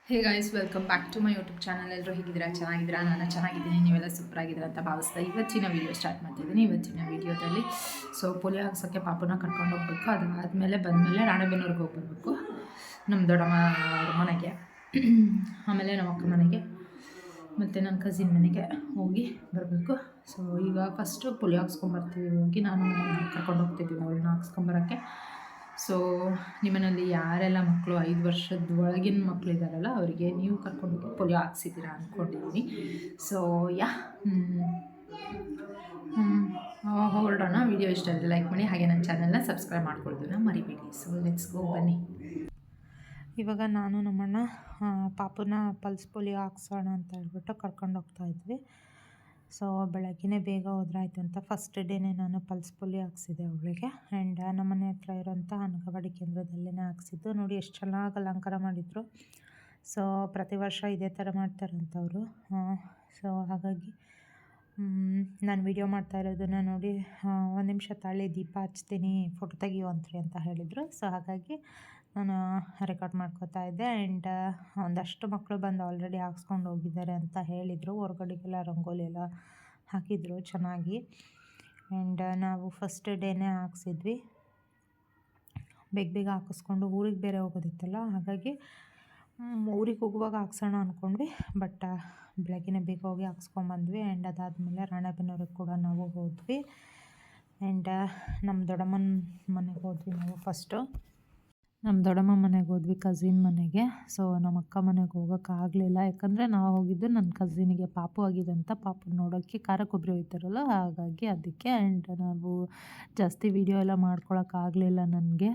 Hey guys, welcome back to my YouTube channel. ಎಲ್ಲರೂ ಹೇಗಿದ್ದೀರಾ? ಚೆನ್ನಾಗಿದ್ದೀರಾ? ನಾನು ಚೆನ್ನಾಗಿದ್ದೀನಿ. ನೀವೆಲ್ಲ ಸೂಪರ್ ಆಗಿದ್ದೀರಾ ಅಂತ ಭಾವಿಸ್ತಾ ಇವತ್ತಿನ ವೀಡಿಯೋ ಸ್ಟಾರ್ಟ್ ಮಾಡ್ತಿದ್ದೀನಿ. ಇವತ್ತಿನ ವೀಡಿಯೋದಲ್ಲಿ ಪೋಲಿಯೋ ಹಾಕ್ಸೋಕ್ಕೆ ಪಾಪುನ ಕರ್ಕೊಂಡು ಹೋಗ್ಬೇಕು. ಅದಾದಮೇಲೆ ಬಂದಮೇಲೆ ರಾಣೆಬೆನ್ನೂರಿಗೆ ಹೋಗಿ ಬರಬೇಕು, ನಮ್ಮ ದೊಡ್ಡಮ್ಮ ಅವ್ರ ಮನೆಗೆ, ಆಮೇಲೆ ನಮ್ಮ ಅಕ್ಕ ಮನೆಗೆ, ಮತ್ತು ನನ್ನ ಕಸಿನ್ ಮನೆಗೆ ಹೋಗಿ ಬರಬೇಕು. ಸೊ ಈಗ ಫಸ್ಟು ಪೋಲಿಯೋ ಹಾಕ್ಸ್ಕೊಂಬರ್ತೀವಿ. ಹೋಗಿ ನಾನು ಕರ್ಕೊಂಡು ಹೋಗ್ತಿದ್ದೀವಿ ಅವಳನ್ನ ಹಾಕ್ಸ್ಕೊಂಬರೋಕ್ಕೆ. ಸೊ ನಿಮ್ಮನಲ್ಲಿ ಯಾರೆಲ್ಲ ಮಕ್ಕಳು 5 ವರ್ಷದ ಒಳಗಿನ ಮಕ್ಕಳಿದ್ದಾರಲ್ಲ, ಅವರಿಗೆ ನೀವು ಕರ್ಕೊಂಡೋಗಿ ಪೋಲಿಯೋ ಹಾಕ್ಸಿದ್ದೀರಾ ಅಂದ್ಕೊಂಡಿದ್ದೀನಿ. ಸೊ ಹೊರಡೋಣ. ವಿಡಿಯೋ ಇಷ್ಟ ಆದರೆ ಲೈಕ್ ಮಾಡಿ, ಹಾಗೆ ನನ್ನ ಚಾನಲ್ನ ಸಬ್ಸ್ಕ್ರೈಬ್ ಮಾಡ್ಕೊಳ್ತೀರ ಮರಿಬೇಡಿ. ಸೊ ಲೆಟ್ಸ್ ಗೋ, ಬನ್ನಿ. ಇವಾಗ ನಾನು ನಮ್ಮಣ್ಣ ಪಾಪುನ ಪಲ್ಸ್ ಪೋಲಿಯೋ ಹಾಕ್ಸೋಣ ಅಂತ ಹೇಳ್ಬಿಟ್ಟು ಕರ್ಕೊಂಡು ಹೋಗ್ತಾ ಇದ್ವಿ. ಸೊ ಬೆಳಗ್ಗೆ ಬೇಗ ಹೋದ್ರಾಯ್ತು ಅಂತ ಫಸ್ಟ್ ಡೇನೇ ನಾನು ಪಲ್ಸ್ ಪೋಲಿಯೋ ಹಾಕ್ಸಿದ್ದೆ ಅವಳಿಗೆ. ಆ್ಯಂಡ್ ನಮ್ಮನೆ ಹತ್ರ ಇರೋಂಥ ಅಂಗನವಾಡಿ ಕೇಂದ್ರದಲ್ಲೇ ಹಾಕ್ಸಿದ್ದು. ನೋಡಿ ಎಷ್ಟು ಚೆನ್ನಾಗಿ ಅಲಂಕಾರ ಮಾಡಿದರು. ಸೊ ಪ್ರತಿ ವರ್ಷ ಇದೇ ಥರ ಮಾಡ್ತಾರಂಥವ್ರು. ಸೊ ಹಾಗಾಗಿ ನಾನು ವಿಡಿಯೋ ಮಾಡ್ತಾ ಇರೋದನ್ನು ನೋಡಿ, ಒಂದು ನಿಮಿಷ ತಾಳಿ ದೀಪ ಹಚ್ತೀನಿ, ಫೋಟೋ ತೆಗಿಯುವಂತ್ರಿ ಅಂತ ಹೇಳಿದರು. ಸೊ ಹಾಗಾಗಿ ನಾನು ರೆಕಾರ್ಡ್ ಮಾಡ್ಕೋತಾ ಇದ್ದೆ. ಆ್ಯಂಡ್ ಒಂದಷ್ಟು ಮಕ್ಕಳು ಬಂದು ಆಲ್ರೆಡಿ ಹಾಕ್ಸ್ಕೊಂಡು ಹೋಗಿದ್ದಾರೆ ಅಂತ ಹೇಳಿದರು. ಹೊರಗಡೆಗೆಲ್ಲ ರಂಗೋಲಿ ಎಲ್ಲ ಹಾಕಿದರು ಚೆನ್ನಾಗಿ. ಆ್ಯಂಡ್ ನಾವು ಫಸ್ಟ್ ಡೇನೇ ಹಾಕ್ಸಿದ್ವಿ. ಬೇಗ ಹಾಕಿಸ್ಕೊಂಡು ಊರಿಗೆ ಬೇರೆ ಹೋಗೋದಿತ್ತಲ್ಲ, ಹಾಗಾಗಿ ಊರಿಗೆ ಹೋಗುವಾಗ ಹಾಕ್ಸೋಣ ಅಂದ್ಕೊಂಡ್ವಿ. ಬಟ್ ಬೆಳಗ್ಗೆ ಬೇಗ ಹೋಗಿ ಹಾಕ್ಸ್ಕೊಂಬಂದ್ವಿ. ಆ್ಯಂಡ್ ಅದಾದಮೇಲೆ ರಾಣೆಬೆನ್ನೂರಿಗೆ ಕೂಡ ನಾವು ಹೋದ್ವಿ. ಆ್ಯಂಡ್ ನಮ್ಮ ದೊಡ್ಡಮ್ಮನ ಮನೆಗೆ ಹೋದ್ವಿ ನಾವು ಫಸ್ಟು. ನಮ್ಮ ದೊಡ್ಡಮ್ಮ ಮನೆಗೆ ಹೋದ್ವಿ, ಕಝಿನ್ ಮನೆಗೆ. ಸೊ ನಮ್ಮ ಅಕ್ಕ ಮನೆಗೆ ಹೋಗೋಕ್ಕಾಗಲಿಲ್ಲ, ಯಾಕಂದರೆ ನಾವು ಹೋಗಿದ್ದು ನನ್ನ ಕಝಿನಿಗೆ ಪಾಪು ಆಗಿದೆ ಅಂತ. ಪಾಪು ನೋಡೋಕ್ಕೆ ಖಾರ ಕೊಬ್ಬರಿ ಹೋಯ್ತಾರಲ್ಲ, ಹಾಗಾಗಿ ಅದಕ್ಕೆ. ಆ್ಯಂಡ್ ನಾವು ಜಾಸ್ತಿ ವೀಡಿಯೋ ಎಲ್ಲ ಮಾಡ್ಕೊಳಕ್ಕಾಗಲಿಲ್ಲ ನನಗೆ.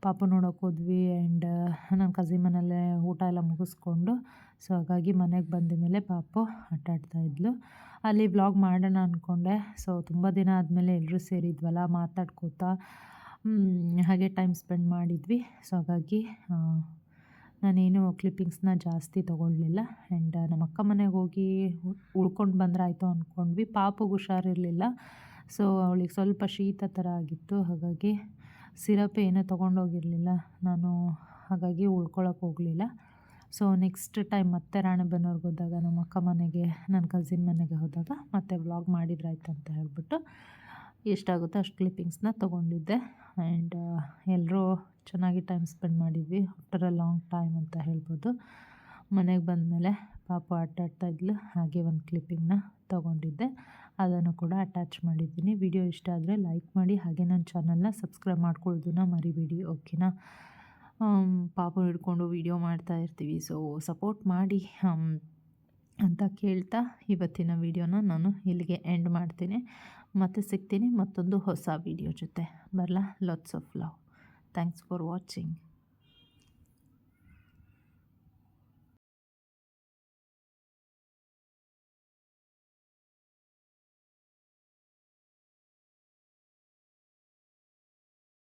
ಪಾಪು ನೋಡೋಕೆ ಹೋದ್ವಿ. ಆ್ಯಂಡ್ ನನ್ನ ಕಝಿನ್ ಮನೆಯಲ್ಲೇ ಊಟ ಎಲ್ಲ ಮುಗಿಸ್ಕೊಂಡು, ಸೊ ಹಾಗಾಗಿ ಮನೆಗೆ ಬಂದ ಮೇಲೆ ಪಾಪು ಆಟಾಡ್ತಾಯಿದ್ಲು. ಅಲ್ಲಿ ವ್ಲಾಗ್ ಮಾಡೋಣ ಅಂದ್ಕೊಂಡೆ. ಸೊ ತುಂಬ ದಿನ ಆದಮೇಲೆ ಎಲ್ಲರೂ ಸೇರಿದ್ವಲ್ಲ, ಮಾತಾಡ್ಕೋತಾ ಹಾಗೆ ಟೈಮ್ ಸ್ಪೆಂಡ್ ಮಾಡಿದ್ವಿ. ಸೊ ಹಾಗಾಗಿ ನಾನೇನು ಕ್ಲಿಪ್ಪಿಂಗ್ಸ್ನ ಜಾಸ್ತಿ ತೊಗೊಳ್ಲಿಲ್ಲ. ಆ್ಯಂಡ್ ನಮ್ಮ ಅಕ್ಕ ಮನೆಗೆ ಹೋಗಿ ಉಳ್ಕೊಂಡು ಬಂದರೆ ಆಯಿತು ಅಂದ್ಕೊಂಡ್ವಿ. ಪಾಪುಗೆ ಹುಷಾರಿರಲಿಲ್ಲ. ಸೊ ಅವಳಿಗೆ ಸ್ವಲ್ಪ ಶೀತ ಥರ ಆಗಿತ್ತು, ಹಾಗಾಗಿ ಸಿರಪ್ ಏನೂ ತೊಗೊಂಡೋಗಿರಲಿಲ್ಲ ನಾನು, ಹಾಗಾಗಿ ಉಳ್ಕೊಳಕ್ಕೆ ಹೋಗಲಿಲ್ಲ. ಸೊ ನೆಕ್ಸ್ಟ್ ಟೈಮ್ ಮತ್ತೆ ರಾಣೆಬೆನ್ನೂರಿಗೆ ಹೋದಾಗ, ನಮ್ಮ ಅಕ್ಕ ಮನೆಗೆ, ನನ್ನ ಕಝಿನ್ ಮನೆಗೆ ಹೋದಾಗ ಮತ್ತೆ ವ್ಲಾಗ್ ಮಾಡಿದ್ರಾಯ್ತು ಅಂತ ಹೇಳ್ಬಿಟ್ಟು ಎಷ್ಟಾಗುತ್ತೋ ಅಷ್ಟು ಕ್ಲಿಪ್ಪಿಂಗ್ಸ್ನ ತೊಗೊಂಡಿದ್ದೆ. ಆ್ಯಂಡ್ ಎಲ್ಲರೂ ಚೆನ್ನಾಗಿ ಟೈಮ್ ಸ್ಪೆಂಡ್ ಮಾಡಿದ್ವಿ. ಆಫ್ಟರ್ ಅ ಲಾಂಗ್ ಟೈಮ್ ಅಂತ ಹೇಳ್ಬೋದು. ಮನೆಗೆ ಬಂದಮೇಲೆ ಪಾಪು ಆಟಾಡ್ತಾಯಿದ್ಲು, ಹಾಗೆ ಒಂದು ಕ್ಲಿಪ್ಪಿಂಗ್ನ ತೊಗೊಂಡಿದ್ದೆ, ಅದನ್ನು ಕೂಡ ಅಟ್ಯಾಚ್ ಮಾಡಿದ್ದೀನಿ. ವಿಡಿಯೋ ಇಷ್ಟ ಆದರೆ ಲೈಕ್ ಮಾಡಿ, ಹಾಗೆ ನನ್ನ ಚಾನಲ್ನ ಸಬ್ಸ್ಕ್ರೈಬ್ ಮಾಡ್ಕೊಳ್ಳೋದನ್ನ ಮರಿಬೇಡಿ, ಓಕೆನಾ? ಪಾಪು ಹಿಡ್ಕೊಂಡು ವಿಡಿಯೋ ಮಾಡ್ತಾ ಇರ್ತೀವಿ, ಸೊ ಸಪೋರ್ಟ್ ಮಾಡಿ ಅಂತ ಕೇಳ್ತಾ ಇವತ್ತಿನ ವಿಡಿಯೋನ ನಾನು ಇಲ್ಲಿಗೆ ಎಂಡ್ ಮಾಡ್ತೀನಿ. ಮತ್ತೆ ಸಿಗ್ತೀನಿ ಮತ್ತೊಂದು ಹೊಸ ವಿಡಿಯೋ ಜೊತೆ. ಬರಲಾ? Lots of love. Thanks for watching.